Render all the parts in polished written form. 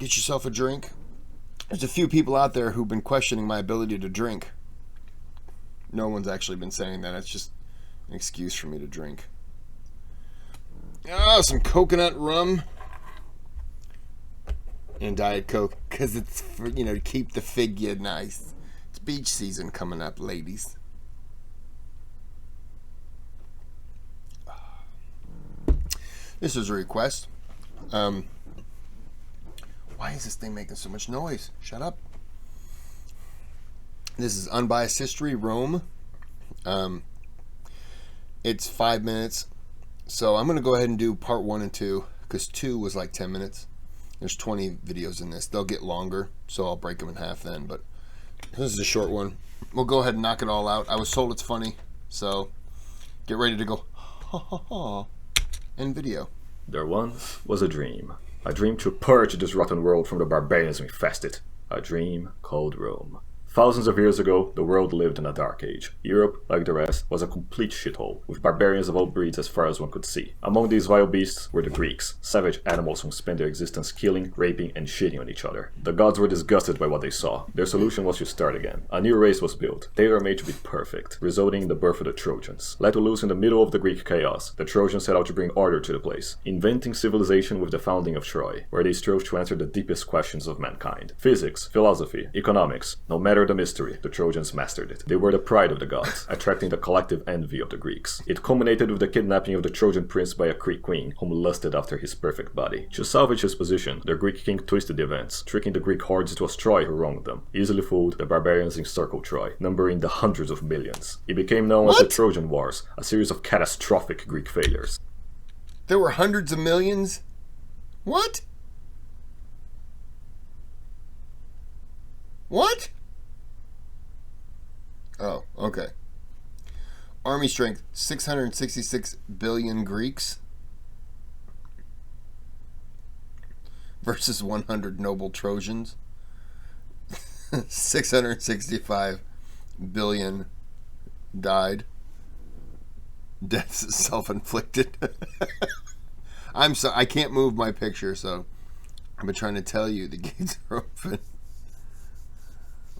Get yourself a drink. There's a few people out there who've been questioning my ability to drink. No one's actually been saying that. It's just an excuse for me to drink. Some coconut rum and Diet Coke, because it's for, to keep the figure nice. It's beach season coming up, ladies. This is a request. Why is this thing making so much noise? Shut up. This is Unbiased History, Rome. It's 5 minutes. So I'm going to go ahead and do part 1 and 2, because 2 was like 10 minutes. There's 20 videos in this. They'll get longer, so I'll break them in half then. But this is a short one. We'll go ahead and knock it all out. I was told it's funny, so get ready to go ha ha ha in video. There once was a dream to purge this rotten world from the barbarians who infest it. A dream called Rome. Thousands of years ago, the world lived in a dark age. Europe, like the rest, was a complete shithole, with barbarians of all breeds as far as one could see. Among these vile beasts were the Greeks, savage animals who spent their existence killing, raping, and shitting on each other. The gods were disgusted by what they saw. Their solution was to start again. A new race was built, tailor-made to be perfect, resulting in the birth of the Trojans. Let loose in the middle of the Greek chaos, the Trojans set out to bring order to the place, inventing civilization with the founding of Troy, where they strove to answer the deepest questions of mankind. Physics, philosophy, economics, no matter the mystery, the Trojans mastered it. They were the pride of the gods, attracting the collective envy of the Greeks. It culminated with the kidnapping of the Trojan prince by a Greek queen, whom lusted after his perfect body. To salvage his position, the Greek king twisted the events, tricking the Greek hordes it was Troy who wronged them. Easily fooled, the barbarians encircled Troy, numbering the hundreds of millions. It became known as the Trojan Wars, a series of catastrophic Greek failures. There were hundreds of millions? What? What? Oh, okay. Army strength, 666 billion Greeks versus 100 noble Trojans. 665 billion died. Deaths self-inflicted. I'm sorry, I can't move my picture, so I've been trying to tell you the gates are open.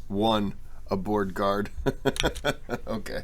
1 aboard guard. Okay.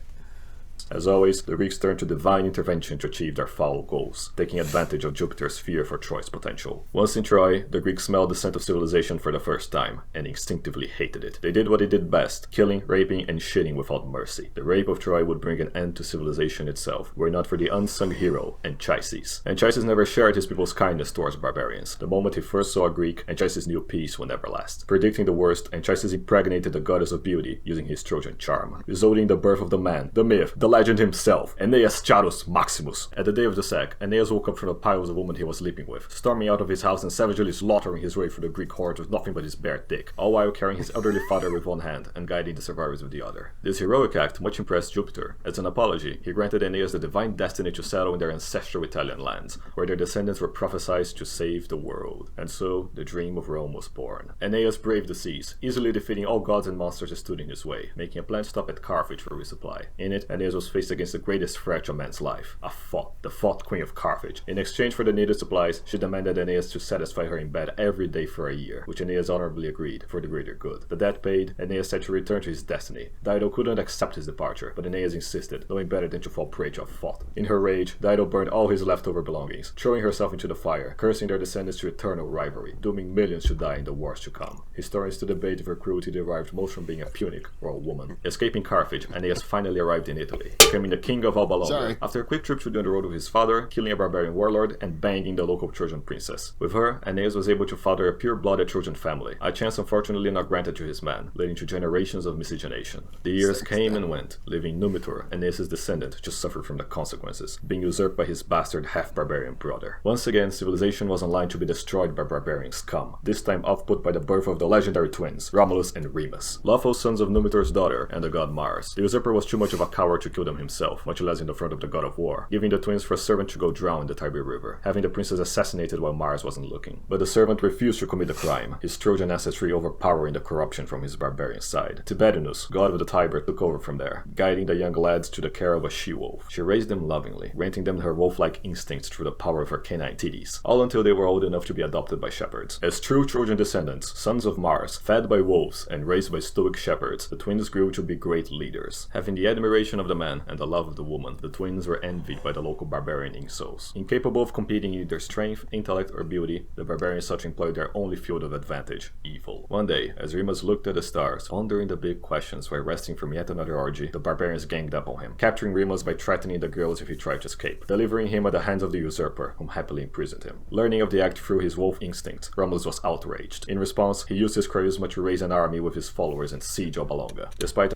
As always, the Greeks turned to divine intervention to achieve their foul goals, taking advantage of Jupiter's fear for Troy's potential. Once in Troy, the Greeks smelled the scent of civilization for the first time, and instinctively hated it. They did what they did best, killing, raping, and shitting without mercy. The rape of Troy would bring an end to civilization itself, were it not for the unsung hero, Anchises. Anchises never shared his people's kindness towards barbarians. The moment he first saw a Greek, Anchises knew peace would never last. Predicting the worst, Anchises impregnated the goddess of beauty using his Trojan charm, resulting in the birth of the man, the myth, the legend himself, Aeneas Charus Maximus. At the day of the sack, Aeneas woke up from the piles of women he was sleeping with, storming out of his house and savagely slaughtering his way through the Greek hordes with nothing but his bare dick, all while carrying his elderly father with one hand and guiding the survivors with the other. This heroic act much impressed Jupiter. As an apology, he granted Aeneas the divine destiny to settle in their ancestral Italian lands, where their descendants were prophesied to save the world. And so, the dream of Rome was born. Aeneas braved the seas, easily defeating all gods and monsters that stood in his way, making a planned stop at Carthage for resupply. In it, Aeneas was faced against the greatest threat to man's life, a thought, the thought queen of Carthage. In exchange for the needed supplies, she demanded Aeneas to satisfy her in bed every day for a year, which Aeneas honorably agreed, for the greater good. The debt paid, Aeneas had to return to his destiny. Dido couldn't accept his departure, but Aeneas insisted, knowing better than to fall prey to a thought. In her rage, Dido burned all his leftover belongings, throwing herself into the fire, cursing their descendants to eternal rivalry, dooming millions to die in the wars to come. Historians to debate if her cruelty derived most from being a Punic or a woman. Escaping Carthage, Aeneas finally arrived in Italy, becoming the king of Alba Longa, after a quick trip to do the road with his father, killing a barbarian warlord, and banging the local Trojan princess. With her, Aeneas was able to father a pure-blooded Trojan family, a chance unfortunately not granted to his man, leading to generations of miscegenation. The years came and went, leaving Numitor, Aeneas' descendant, to suffer from the consequences, being usurped by his bastard half-barbarian brother. Once again, civilization was on line to be destroyed by barbarian scum, this time output by the birth of the legendary twins, Romulus and Remus, lawful sons of Numitor's daughter and the god Mars. The usurper was too much of a coward to kill kill them himself, much less in the front of the god of war, giving the twins for a servant to go drown in the Tiber River, having the princess assassinated while Mars wasn't looking. But the servant refused to commit the crime, his Trojan ancestry overpowering the corruption from his barbarian side. Tiberinus, god of the Tiber, took over from there, guiding the young lads to the care of a she-wolf. She raised them lovingly, granting them her wolf-like instincts through the power of her canine titties, all until they were old enough to be adopted by shepherds. As true Trojan descendants, sons of Mars, fed by wolves and raised by stoic shepherds, the twins grew to be great leaders. Having the admiration of the man and the love of the woman, the twins were envied by the local barbarian insoles. Incapable of competing in either strength, intellect, or beauty, the barbarians sought to employ their only field of advantage, evil. One day, as Remus looked at the stars, pondering the big questions while resting from yet another orgy, the barbarians ganged up on him, capturing Remus by threatening the girls if he tried to escape, delivering him at the hands of the usurper, whom happily imprisoned him. Learning of the act through his wolf instinct, Romulus was outraged. In response, he used his charisma to raise an army with his followers and siege Obalonga. Despite...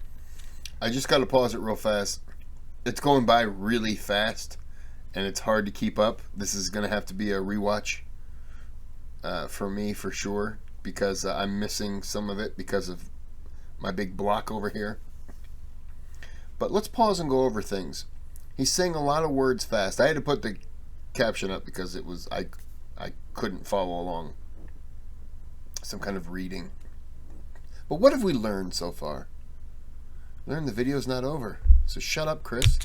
I just gotta pause it real fast. It's going by really fast, and it's hard to keep up. This is gonna have to be a rewatch for me for sure, because I'm missing some of it because of my big block over here. But let's pause and go over things. He's saying a lot of words fast. I had to put the caption up because it was I couldn't follow along. Some kind of reading. But what have we learned so far? Learned the video's not over. So shut up, Kris.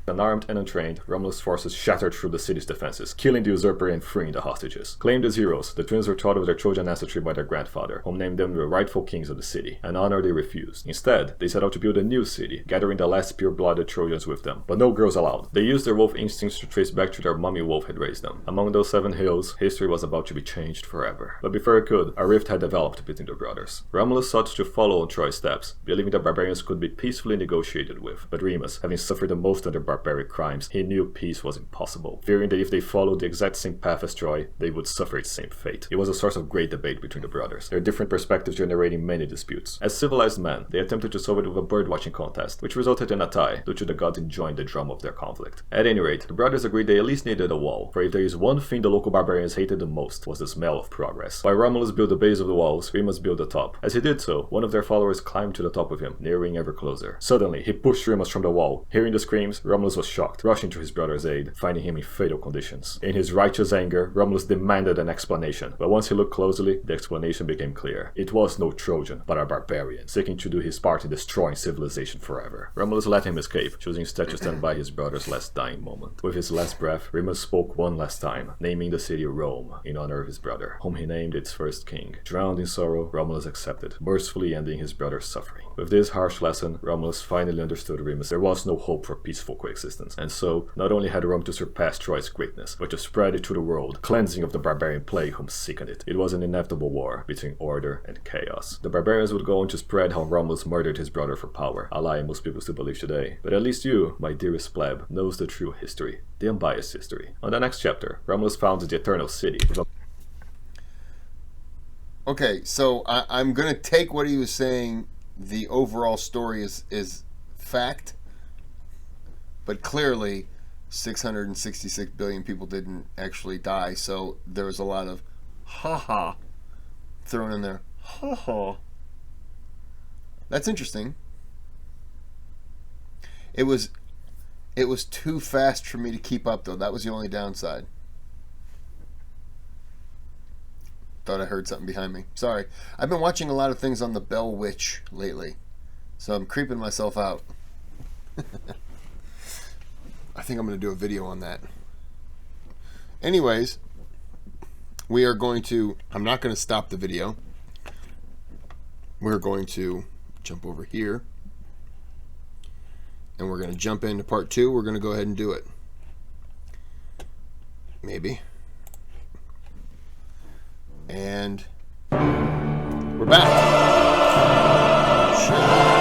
Unarmed and untrained, Romulus' forces shattered through the city's defenses, killing the usurper and freeing the hostages. Claimed as heroes, the twins were taught of their Trojan ancestry by their grandfather, whom named them the rightful kings of the city, an honor they refused. Instead, they set out to build a new city, gathering the last pure-blooded Trojans with them. But no girls allowed. They used their wolf instincts to trace back to their mummy wolf had raised them. Among those 7 hills, history was about to be changed forever. But before it could, a rift had developed between the brothers. Romulus sought to follow on Troy's steps, believing that barbarians could be peacefully negotiated with. But Remus, having suffered the most under barbaric crimes, he knew peace was impossible, fearing that if they followed the exact same path as Troy, they would suffer its same fate. It was a source of great debate between the brothers, their different perspectives generating many disputes. As civilized men, they attempted to solve it with a bird-watching contest, which resulted in a tie, due to the gods enjoying the drama of their conflict. At any rate, the brothers agreed they at least needed a wall, for if there is one thing the local barbarians hated the most, was the smell of progress. While Romulus built the base of the walls, Remus built the top. As he did so, one of their followers climbed to the top with him, nearing ever closer. Suddenly, he pushed Remus from the wall. Hearing the screams, Romulus was shocked, rushing to his brother's aid, finding him in fatal conditions. In his righteous anger, Romulus demanded an explanation, but once he looked closely, the explanation became clear. It was no Trojan, but a barbarian, seeking to do his part in destroying civilization forever. Romulus let him escape, choosing instead to stand by his brother's last dying moment. With his last breath, Remus spoke one last time, naming the city Rome in honor of his brother, whom he named its first king. Drowned in sorrow, Romulus accepted, mercifully ending his brother's suffering. With this harsh lesson, Romulus finally understood Remus there was no hope for peaceful coexistence, and so, not only had Rome to surpass Troy's greatness, but to spread it to the world, cleansing of the barbarian plague whom sickened it. It was an inevitable war between order and chaos. The barbarians would go on to spread how Romulus murdered his brother for power, a lie most people still believe today. But at least you, my dearest pleb, knows the true history, the unbiased history. On the next chapter, Romulus founds the Eternal City. Okay, so I'm going to take what he was saying. The overall story is fact, but clearly 666 billion people didn't actually die, so there was a lot of ha-ha thrown in there. Ha-ha. That's interesting. It was too fast for me to keep up, though. That was the only downside. Thought I heard something behind me. Sorry. I've been watching a lot of things on the Bell Witch lately, so I'm creeping myself out. I think I'm going to do a video on that. Anyways, we are going to... I'm not going to stop the video. We're going to jump over here, and we're going to jump into part 2. We're going to go ahead and do it. Maybe. And we're back. Sure.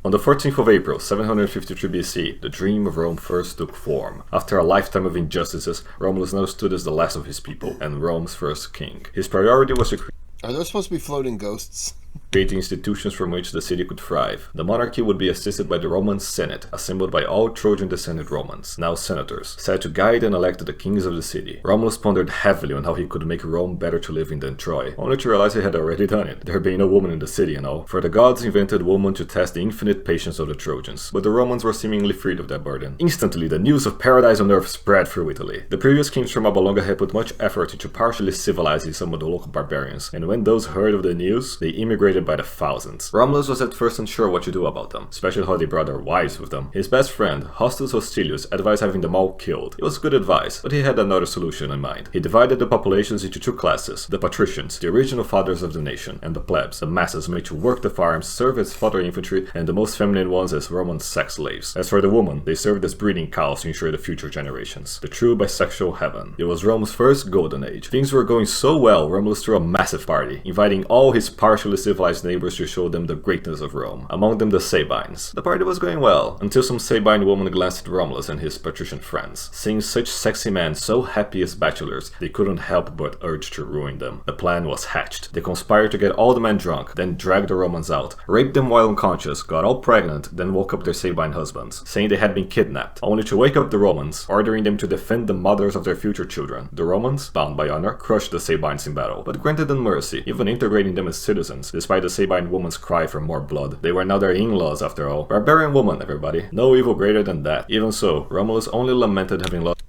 On the 14th of April, 753 BC, the dream of Rome first took form. After a lifetime of injustices, Romulus now stood as the last of his people, and Rome's first king. His priority was to Are those supposed to be floating ghosts? Creating institutions from which the city could thrive. The monarchy would be assisted by the Roman Senate, assembled by all Trojan-descended Romans, now senators, set to guide and elect the kings of the city. Romulus pondered heavily on how he could make Rome better to live in than Troy, only to realize he had already done it, there being no woman in the city and all. For the gods invented woman to test the infinite patience of the Trojans, but the Romans were seemingly freed of that burden. Instantly, the news of paradise on earth spread through Italy. The previous kings from Alba had put much effort into partially civilizing some of the local barbarians, and when those heard of the news, they immigrated by the thousands. Romulus was at first unsure what to do about them, especially how they brought their wives with them. His best friend, Hostus Hostilius, advised having them all killed. It was good advice, but he had another solution in mind. He divided the populations into two classes: the patricians, the original fathers of the nation, and the plebs, the masses made to work the farms, serve as fodder infantry, and the most feminine ones as Roman sex slaves. As for the women, they served as breeding cows to ensure the future generations. The true bisexual heaven. It was Rome's first golden age. Things were going so well, Romulus threw a massive party, inviting all his partially civilized neighbors to show them the greatness of Rome, among them the Sabines. The party was going well, until some Sabine woman glanced at Romulus and his patrician friends. Seeing such sexy men so happy as bachelors, they couldn't help but urge to ruin them. The plan was hatched. They conspired to get all the men drunk, then dragged the Romans out, raped them while unconscious, got all pregnant, then woke up their Sabine husbands, saying they had been kidnapped, only to wake up the Romans, ordering them to defend the mothers of their future children. The Romans, bound by honor, crushed the Sabines in battle, but granted them mercy, even integrating them as citizens, despite the Sabine woman's cry for more blood. They were now their in-laws after all. Barbarian woman, everybody. No evil greater than that. Even so, Romulus only lamented having lost.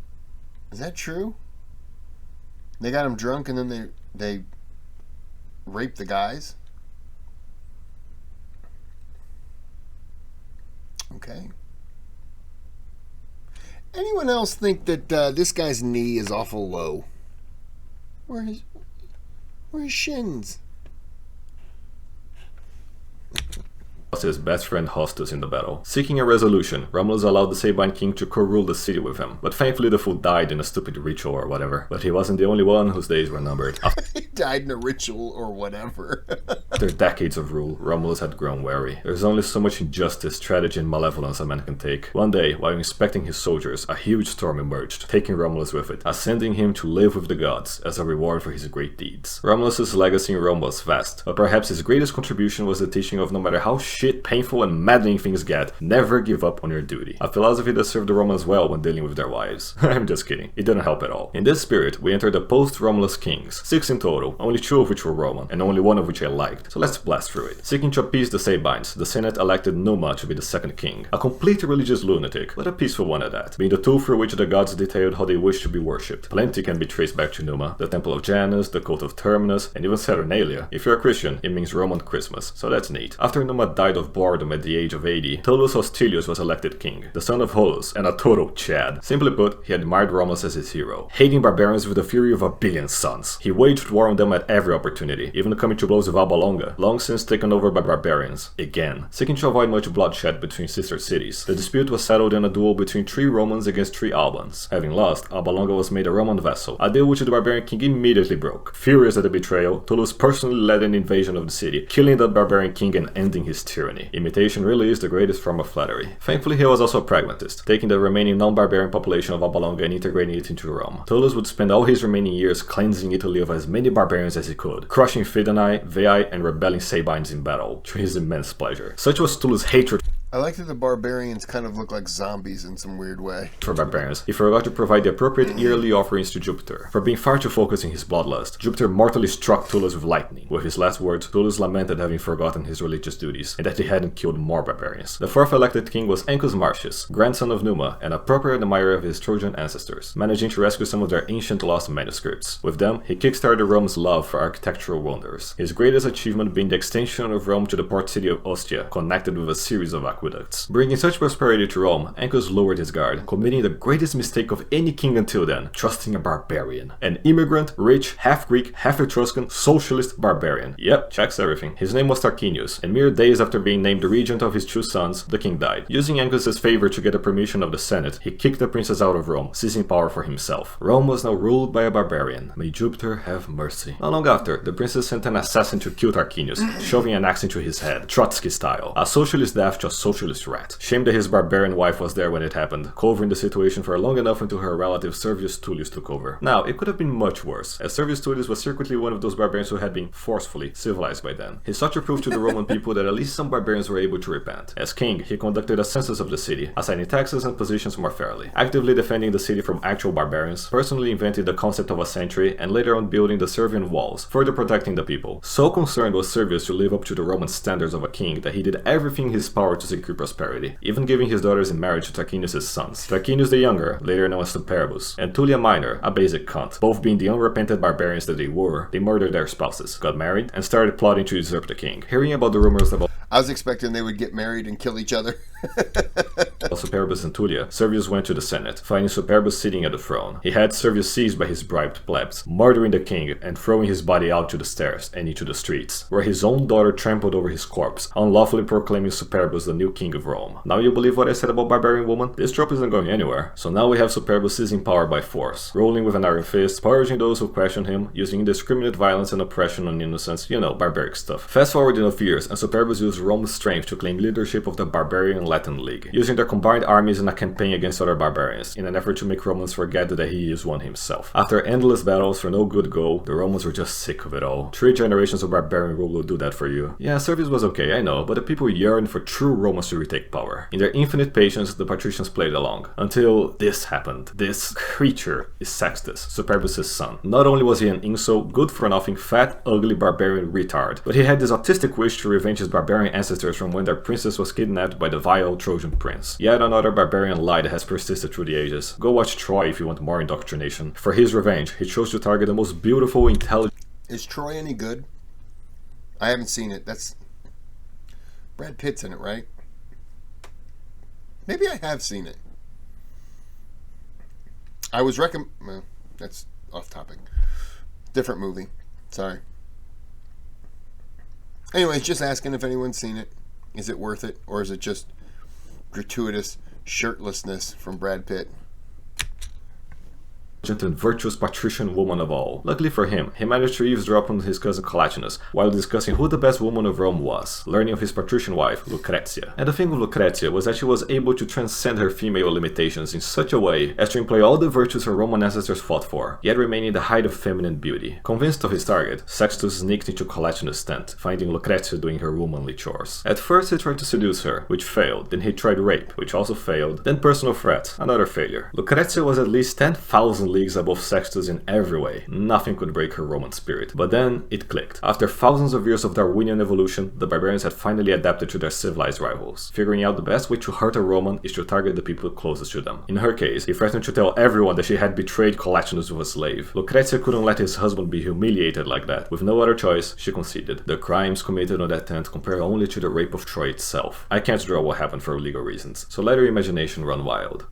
Is that true? They got him drunk and then they raped the guys? Okay. Anyone else think that this guy's knee is awful low? Where are his shins? His best friend Hostus in the battle. Seeking a resolution, Romulus allowed the Sabine king to co-rule the city with him, but thankfully the fool died in a stupid ritual or whatever. But he wasn't the only one whose days were numbered. He died in a ritual or whatever. After decades of rule, Romulus had grown wary. There's only so much injustice, strategy, and malevolence a man can take. One day, while inspecting his soldiers, a huge storm emerged, taking Romulus with it, ascending him to live with the gods as a reward for his great deeds. Romulus's legacy in Rome was vast, but perhaps his greatest contribution was the teaching of no matter how painful and maddening things get, never give up on your duty. A philosophy that served the Romans well when dealing with their wives. I'm just kidding, it didn't help at all. In this spirit, we enter the post-Romulus kings, 6 in total, only 2 of which were Roman, and only 1 of which I liked, so let's blast through it. Seeking to appease the Sabines, the Senate elected Numa to be the second king, a complete religious lunatic, but a peaceful one at that, being the tool through which the gods detailed how they wish to be worshipped. Plenty can be traced back to Numa, the Temple of Janus, the cult of Terminus, and even Saturnalia. If you're a Christian, it means Roman Christmas, so that's neat. After Numa died of boredom at the age of 80, Tullus Hostilius was elected king, the son of Holus, and a total Chad. Simply put, he admired Romulus as his hero, hating barbarians with the fury of a billion suns. He waged war on them at every opportunity, even coming to blows with Alba Longa, long since taken over by barbarians, again. Seeking to avoid much bloodshed between sister cities, the dispute was settled in a duel between 3 Romans against 3 Albans. Having lost, Alba Longa was made a Roman vassal, a deal which the barbarian king immediately broke. Furious at the betrayal, Tullus personally led an invasion of the city, killing that barbarian king and ending his tyranny. Imitation really is the greatest form of flattery. Thankfully, he was also a pragmatist, taking the remaining non-barbarian population of Alba Longa and integrating it into Rome. Tullus would spend all his remaining years cleansing Italy of as many barbarians as he could, crushing Fidenae, Veii, and rebelling Sabines in battle, to his immense pleasure. Such was Tullus' hatred I like that the barbarians kind of look like zombies in some weird way. For barbarians, he forgot to provide the appropriate yearly offerings to Jupiter. For being far too focused in his bloodlust, Jupiter mortally struck Tullus with lightning. With his last words, Tullus lamented having forgotten his religious duties, and that he hadn't killed more barbarians. The 4th elected king was Ancus Marcius, grandson of Numa, and a proper admirer of his Trojan ancestors, managing to rescue some of their ancient lost manuscripts. With them, he kickstarted Rome's love for architectural wonders, his greatest achievement being the extension of Rome to the port city of Ostia, connected with a series of aqueducts. Bringing such prosperity to Rome, Ancus lowered his guard, committing the greatest mistake of any king until then, trusting a barbarian. An immigrant, rich, half-Greek, half-Etruscan, socialist barbarian. Yep, checks everything. His name was Tarquinius, and mere days after being named the regent of his 2 sons, the king died. Using Ancus's favor to get the permission of the Senate, he kicked the princess out of Rome, seizing power for himself. Rome was now ruled by a barbarian. May Jupiter have mercy. Not long after, the princess sent an assassin to kill Tarquinius, shoving an axe into his head, Trotsky style. A socialist death to a socialist socialist rat. Shame that his barbarian wife was there when it happened, covering the situation for long enough until her relative Servius Tullius took over. Now, it could have been much worse, as Servius Tullius was secretly one of those barbarians who had been forcefully civilized by then. His stature proved to the Roman people that at least some barbarians were able to repent. As king, he conducted a census of the city, assigning taxes and positions more fairly, actively defending the city from actual barbarians, personally invented the concept of a sentry, and later on building the Servian walls, further protecting the people. So concerned was Servius to live up to the Roman standards of a king that he did everything in his power to secure prosperity, even giving his daughters in marriage to Tarquinius' sons. Tarquinius the Younger, later known as Superbus, and Tullia Minor, a basic cunt. Both being the unrepentant barbarians that they were, they murdered their spouses, got married, and started plotting to usurp the king. Hearing about the rumors about I was expecting they would get married and kill each other. Superbus and Tullia, Servius went to the Senate, finding Superbus sitting at the throne. He had Servius seized by his bribed plebs, murdering the king and throwing his body out to the stairs and into the streets, where his own daughter trampled over his corpse, unlawfully proclaiming Superbus the new king of Rome. Now you believe what I said about barbarian woman? This trope isn't going anywhere. So now we have Superbus seizing power by force, ruling with an iron fist, purging those who question him, using indiscriminate violence and oppression on innocents, you know, barbaric stuff. Fast forward enough years, and Superbus used Rome's strength to claim leadership of the barbarian Latin League, using their combined armies in a campaign against other barbarians, in an effort to make Romans forget that he is one himself. After endless battles for no good goal, the Romans were just sick of it all. 3 generations of barbarian rule will do that for you. Yeah, Servius was okay, I know, but the people yearned for true Romans to retake power. In their infinite patience, the patricians played along, until this happened. This creature is Sextus, Superbus' son. Not only was he an insult, good-for-nothing, fat, ugly barbarian retard, but he had this autistic wish to revenge his barbarian ancestors from when their princess was kidnapped by the vile Trojan prince. Yet another barbarian lie that has persisted through the ages. Go watch Troy if you want more indoctrination. For his revenge, he chose to target the most beautiful, intelligent... Is Troy any good? I haven't seen it. That's... Brad Pitt's in it, right? Maybe I have seen it. I was well, that's off topic. Different movie. Sorry. Anyways, just asking if anyone's seen it. Is it worth it? Or is it just gratuitous shirtlessness from Brad Pitt? And virtuous patrician woman of all. Luckily for him, he managed to eavesdrop on his cousin Collatinus while discussing who the best woman of Rome was, learning of his patrician wife, Lucretia. And the thing with Lucretia was that she was able to transcend her female limitations in such a way as to employ all the virtues her Roman ancestors fought for, yet remaining the height of feminine beauty. Convinced of his target, Sextus sneaked into Collatinus' tent, finding Lucretia doing her womanly chores. At first he tried to seduce her, which failed, then he tried rape, which also failed, then personal threat, another failure. Lucretia was at least 10,000 leagues above Sextus in every way. Nothing could break her Roman spirit. But then it clicked. After thousands of years of Darwinian evolution, the barbarians had finally adapted to their civilized rivals, figuring out the best way to hurt a Roman is to target the people closest to them. In her case, he threatened to tell everyone that she had betrayed Collatinus with a slave. Lucretia couldn't let his husband be humiliated like that. With no other choice, she conceded. The crimes committed on that tent compare only to the rape of Troy itself. I can't draw what happened for legal reasons, so let your imagination run wild.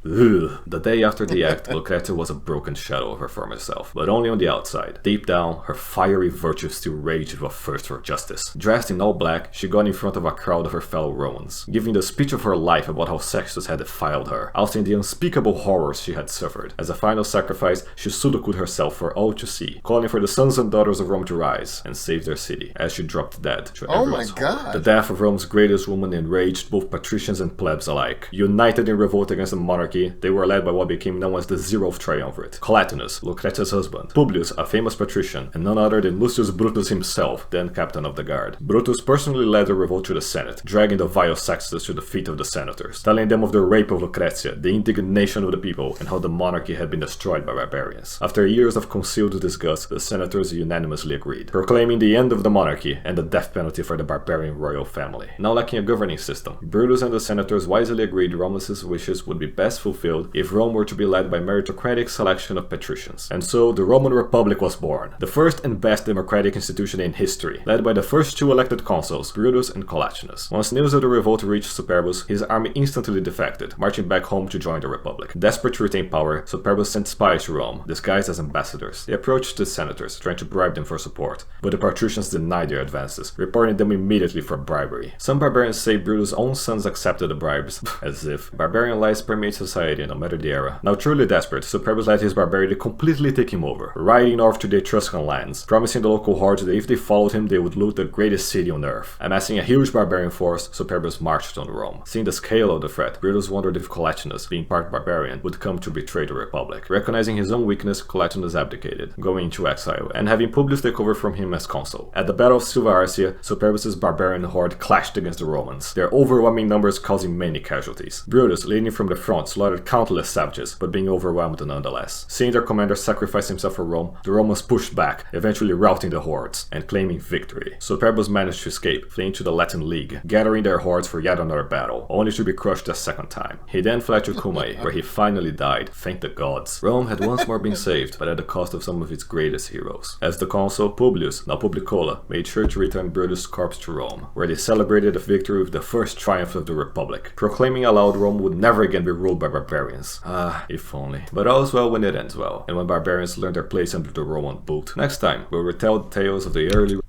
Ugh. The day after the act, Lucretia was a broken shadow of her former self, but only on the outside. Deep down, her fiery virtue still raged with a thirst for justice. Dressed in all black, she got in front of a crowd of her fellow Romans, giving the speech of her life about how Sextus had defiled her, ousting the unspeakable horrors she had suffered. As a final sacrifice, she sudoku'd herself for all to see, calling for the sons and daughters of Rome to rise and save their city, as she dropped dead to everyone's horror. The death of Rome's greatest woman enraged both patricians and plebs alike. United in revolt against the monarchy, they were led by what became known as the Zeroth Triumvirate: Collatinus, Lucretia's husband; Publius, a famous patrician, and none other than Lucius Brutus himself, then captain of the guard. Brutus personally led the revolt to the Senate, dragging the vile Sextus to the feet of the senators, telling them of the rape of Lucretia, the indignation of the people, and how the monarchy had been destroyed by barbarians. After years of concealed disgust, the senators unanimously agreed, proclaiming the end of the monarchy and the death penalty for the barbarian royal family. Now lacking a governing system, Brutus and the senators wisely agreed Romulus's wishes would be best fulfilled if Rome were to be led by meritocratic selection of patricians. And so the Roman Republic was born, the first and best democratic institution in history, led by the first 2 elected consuls, Brutus and Collatinus. Once news of the revolt reached Superbus, his army instantly defected, marching back home to join the Republic. Desperate to retain power, Superbus sent spies to Rome, disguised as ambassadors. They approached the senators, trying to bribe them for support, but the patricians denied their advances, reporting them immediately for bribery. Some barbarians say Brutus' own sons accepted the bribes, as if. Barbarian lies permeates society no matter the era. Now truly desperate, Superbus let his barbarian completely take him over, riding north to the Etruscan lands, promising the local hordes that if they followed him they would loot the greatest city on earth. Amassing a huge barbarian force, Superbus marched on Rome. Seeing the scale of the threat, Brutus wondered if Collatinus, being part barbarian, would come to betray the Republic. Recognizing his own weakness, Collatinus abdicated, going into exile, and having Publius take over from him as consul. At the Battle of Silva Arcia, Superbus' barbarian horde clashed against the Romans, their overwhelming numbers causing many casualties. Brutus, leading from the front, slaughtered countless savages, but being overwhelmed nonetheless. Seeing their commander sacrifice himself for Rome, the Romans pushed back, eventually routing the hordes and claiming victory. Superbus managed to escape, fleeing to the Latin League, gathering their hordes for yet another battle, only to be crushed a second time. He then fled to Cumae, where he finally died, thank the gods. Rome had once more been saved, but at the cost of some of its greatest heroes. As the consul, Publius, now Publicola, made sure to return Brutus' corpse to Rome, where they celebrated the victory with the first triumph of the Republic, proclaiming aloud Rome would never again be ruled by barbarians. Ah, if only. But all's well when it ends well, and when barbarians learn their place under the Roman boot. Next time, we'll retell the tales of the early...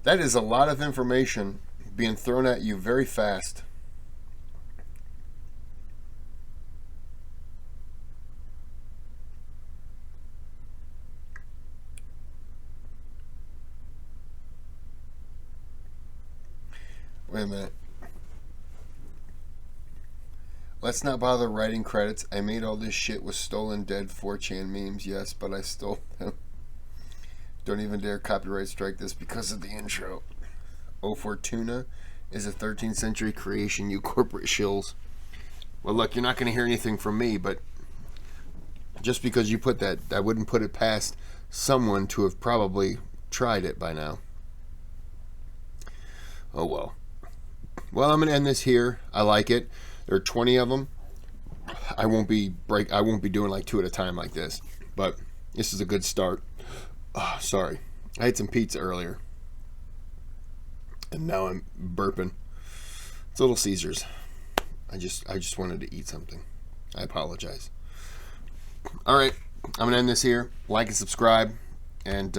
That is a lot of information being thrown at you very fast. Wait a minute. Let's not bother writing credits. I made all this shit with stolen dead 4chan memes, yes, but I stole them. Don't even dare copyright strike this because of the intro. O Fortuna is a 13th century creation, you corporate shills. Well, look, you're not going to hear anything from me, but just because you put that, I wouldn't put it past someone to have probably tried it by now. Oh, well. Well, I'm going to end this here. I like it. There are 20 of them. I won't be doing like 2 at a time like this, but this is a good start. Oh, sorry. I had some pizza earlier, and now I'm burping. It's Little Caesars. I just wanted to eat something. I apologize. All right, I'm gonna end this here. Like and subscribe, and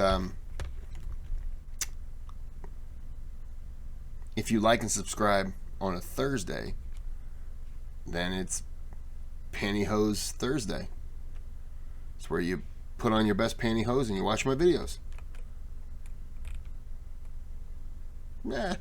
if you like and subscribe on a Thursday, then it's Pantyhose Thursday. It's where you put on your best pantyhose and you watch my videos. Nah.